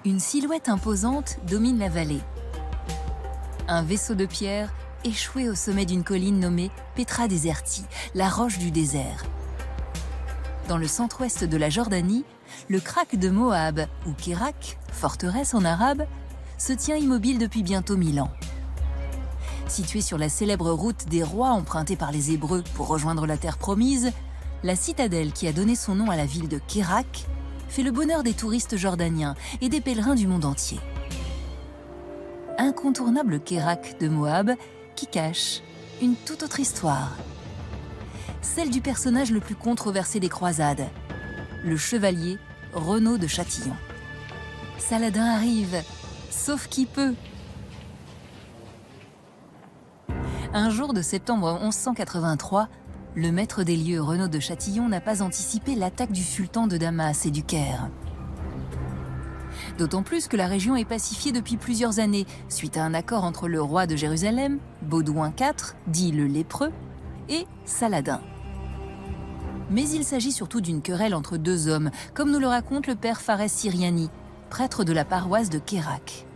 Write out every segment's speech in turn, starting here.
Une silhouette imposante domine la vallée. Un vaisseau de pierre échoué au sommet d'une colline nommée Petra Deserti, la roche du désert. Dans le centre-ouest de la Jordanie, le Krak de Moab, ou Kérak, forteresse en arabe, se tient immobile depuis bientôt 1000 ans. Située sur la célèbre route des rois empruntée par les Hébreux pour rejoindre la terre promise, la citadelle qui a donné son nom à la ville de Kérak fait le bonheur des touristes jordaniens et des pèlerins du monde entier. Incontournable Kérak de Moab qui cache une toute autre histoire. Celle du personnage le plus controversé des croisades, le chevalier Renaud de Châtillon. Saladin arrive, sauf qui peut. Un jour de septembre 1183, le maître des lieux Renaud de Châtillon n'a pas anticipé l'attaque du sultan de Damas et du Caire. D'autant plus que la région est pacifiée depuis plusieurs années, suite à un accord entre le roi de Jérusalem, Baudouin IV, dit le lépreux, et Saladin. Mais il s'agit surtout d'une querelle entre deux hommes, comme nous le raconte le père Fares Siriani, prêtre de la paroisse de Kérak.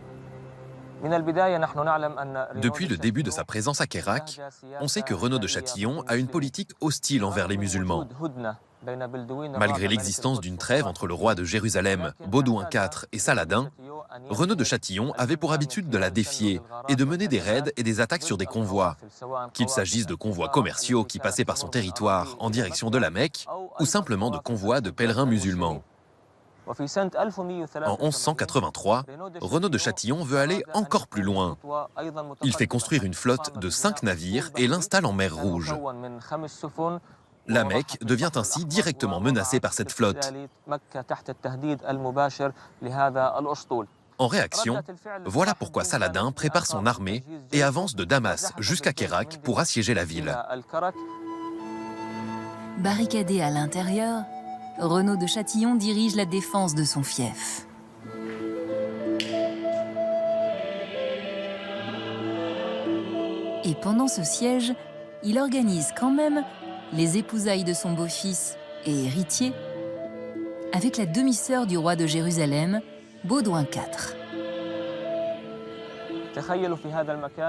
Depuis le début de sa présence à Kérak, on sait que Renaud de Châtillon a une politique hostile envers les musulmans. Malgré l'existence d'une trêve entre le roi de Jérusalem, Baudouin IV et Saladin, Renaud de Châtillon avait pour habitude de la défier et de mener des raids et des attaques sur des convois, qu'il s'agisse de convois commerciaux qui passaient par son territoire en direction de la Mecque ou simplement de convois de pèlerins musulmans. En 1183, Renaud de Châtillon veut aller encore plus loin. Il fait construire une flotte de 5 navires et l'installe en mer Rouge. La Mecque devient ainsi directement menacée par cette flotte. En réaction, voilà pourquoi Saladin prépare son armée et avance de Damas jusqu'à Kérak pour assiéger la ville. Barricadé à l'intérieur, Renaud de Châtillon dirige la défense de son fief. Et pendant ce siège, il organise quand même les épousailles de son beau-fils et héritier avec la demi-sœur du roi de Jérusalem, Baudouin IV.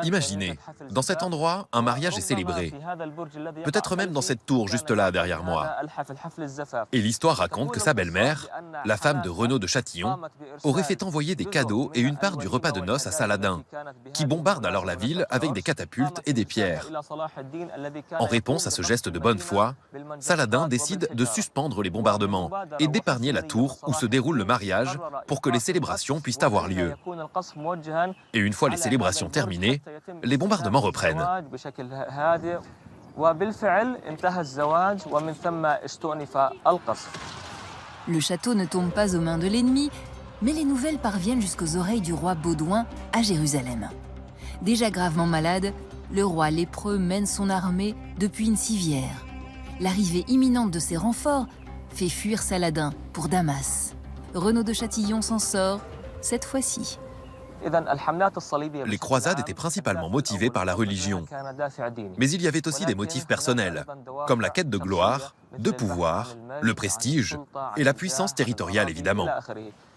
Imaginez, dans cet endroit, un mariage est célébré. Peut-être même dans cette tour juste là derrière moi. Et l'histoire raconte que sa belle-mère, la femme de Renaud de Châtillon, aurait fait envoyer des cadeaux et une part du repas de noces à Saladin, qui bombarde alors la ville avec des catapultes et des pierres. En réponse à ce geste de bonne foi, Saladin décide de suspendre les bombardements et d'épargner la tour où se déroule le mariage pour que les célébrations puissent avoir lieu. Et une fois les célébrations terminées, les bombardements reprennent. Le château ne tombe pas aux mains de l'ennemi, mais les nouvelles parviennent jusqu'aux oreilles du roi Baudouin à Jérusalem. Déjà gravement malade, le roi lépreux mène son armée depuis une civière. L'arrivée imminente de ses renforts fait fuir Saladin pour Damas. Renaud de Châtillon s'en sort, cette fois-ci. Les croisades étaient principalement motivées par la religion. Mais il y avait aussi des motifs personnels, comme la quête de gloire, de pouvoir, le prestige et la puissance territoriale évidemment.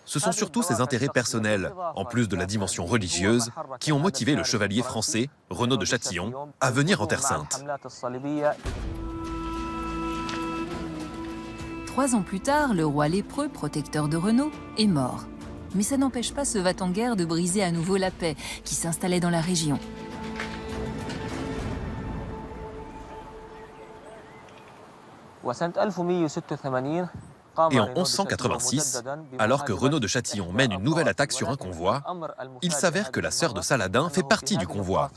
Ce sont surtout ces intérêts personnels, en plus de la dimension religieuse, qui ont motivé le chevalier français, Renaud de Châtillon, à venir en Terre Sainte. 3 ans plus tard, le roi lépreux, protecteur de Renaud, est mort. Mais ça n'empêche pas ce va-t-en-guerre de briser à nouveau la paix qui s'installait dans la région. Et en 1186, alors que Renaud de Châtillon mène une nouvelle attaque sur un convoi, il s'avère que la sœur de Saladin fait partie du convoi.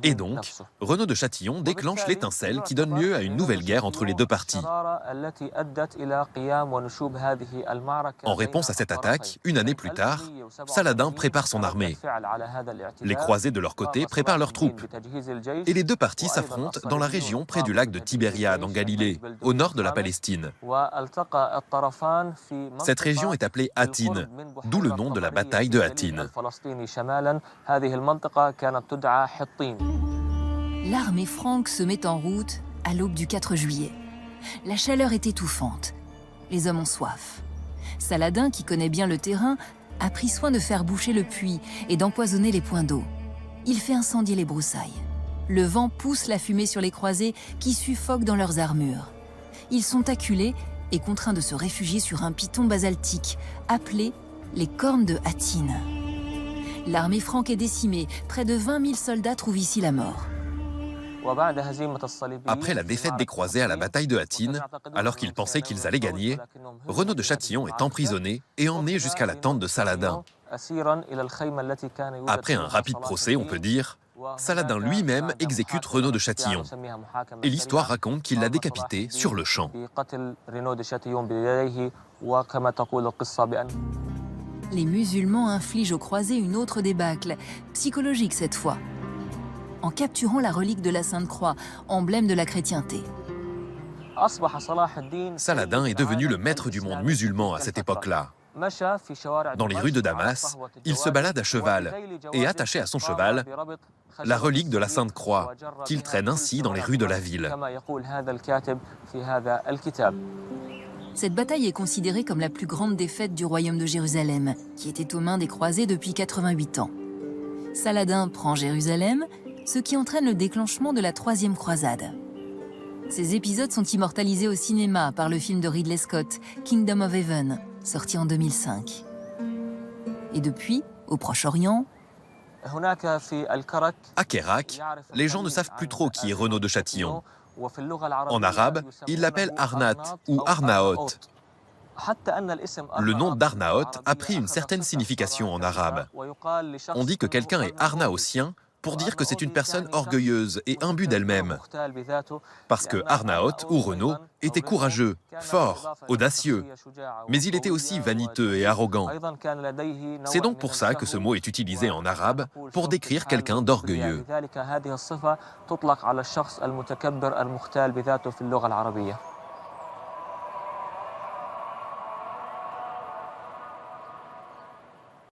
Et donc, Renaud de Châtillon déclenche l'étincelle qui donne lieu à une nouvelle guerre entre les deux parties. En réponse à cette attaque, une année plus tard, Saladin prépare son armée. Les croisés de leur côté préparent leurs troupes. Et les deux parties s'affrontent dans la région près du lac de Tibériade en Galilée, au nord de la Palestine. Cette région est appelée Hattin, d'où le nom de la bataille de Hattin. L'armée franque se met en route à l'aube du 4 juillet. La chaleur est étouffante. Les hommes ont soif. Saladin, qui connaît bien le terrain, a pris soin de faire boucher le puits et d'empoisonner les points d'eau. Il fait incendier les broussailles. Le vent pousse la fumée sur les croisés qui suffoquent dans leurs armures. Ils sont acculés et contraints de se réfugier sur un piton basaltique appelé les cornes de Hattin. L'armée franque est décimée, près de 20 000 soldats trouvent ici la mort. Après la défaite des croisés à la bataille de Hattin, alors qu'ils pensaient qu'ils allaient gagner, Renaud de Châtillon est emprisonné et emmené jusqu'à la tente de Saladin. Après un rapide procès, on peut dire, Saladin lui-même exécute Renaud de Châtillon. Et l'histoire raconte qu'il l'a décapité sur le champ. Les musulmans infligent aux croisés une autre débâcle, psychologique cette fois, en capturant la relique de la Sainte Croix, emblème de la chrétienté. Saladin est devenu le maître du monde musulman à cette époque-là. Dans les rues de Damas, il se balade à cheval et attaché à son cheval la relique de la Sainte Croix, qu'il traîne ainsi dans les rues de la ville. Cette bataille est considérée comme la plus grande défaite du royaume de Jérusalem, qui était aux mains des croisés depuis 88 ans. Saladin prend Jérusalem, ce qui entraîne le déclenchement de la troisième croisade. Ces épisodes sont immortalisés au cinéma par le film de Ridley Scott, Kingdom of Heaven, sorti en 2005. Et depuis, au Proche-Orient, À Kérak, les gens ne savent plus trop qui est Renaud de Châtillon. En arabe, ils l'appellent Arnat ou Arnaot. Le nom d'Arnaot a pris une certaine signification en arabe. On dit que quelqu'un est arnaotien pour dire que c'est une personne orgueilleuse et imbue d'elle-même. Parce que Arnaot ou Renaud était courageux, fort, audacieux, mais il était aussi vaniteux et arrogant. C'est donc pour ça que ce mot est utilisé en arabe pour décrire quelqu'un d'orgueilleux.